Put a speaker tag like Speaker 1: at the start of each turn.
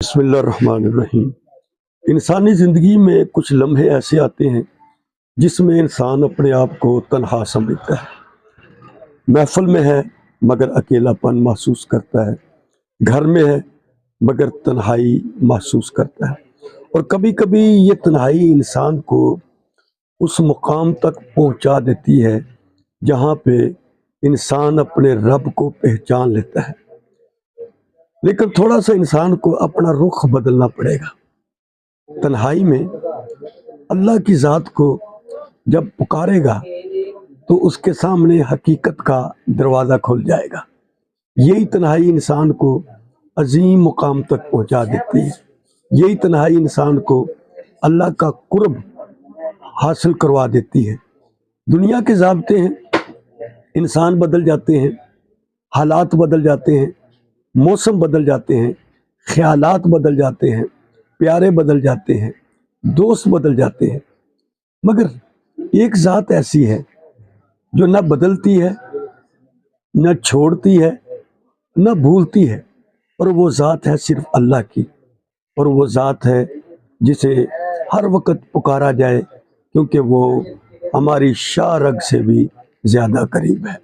Speaker 1: बिस्मिल्लाहिर्रहमानिर्रहीम। इंसानी ज़िंदगी में कुछ लम्हे ऐसे आते हैं जिसमें इंसान अपने आप को तन्हा समझता है। महफिल में है मगर अकेलापन महसूस करता है, घर में है मगर तन्हाई महसूस करता है। और कभी कभी ये तन्हाई इंसान को उस मुकाम तक पहुंचा देती है जहां पे इंसान अपने रब को पहचान लेता है। लेकिन थोड़ा सा इंसान को अपना रुख बदलना पड़ेगा। तन्हाई में अल्लाह की ज़ात को जब पुकारेगा तो उसके सामने हकीकत का दरवाज़ा खुल जाएगा। यही तन्हाई इंसान को अजीम मुकाम तक पहुंचा देती है। यही तन्हाई इंसान को अल्लाह का कुर्ब हासिल करवा देती है। दुनिया के ज़ाब्ते हैं, इंसान बदल जाते हैं, हालात बदल जाते हैं, मौसम बदल जाते हैं, ख्यालात बदल जाते हैं, प्यारे बदल जाते हैं, दोस्त बदल जाते हैं, मगर एक ज़ात ऐसी है जो न बदलती है, न छोड़ती है, न भूलती है। और वो ज़ात है सिर्फ अल्लाह की। और वो ज़ात है जिसे हर वक्त पुकारा जाए, क्योंकि वो हमारी शाह रग से भी ज़्यादा करीब है।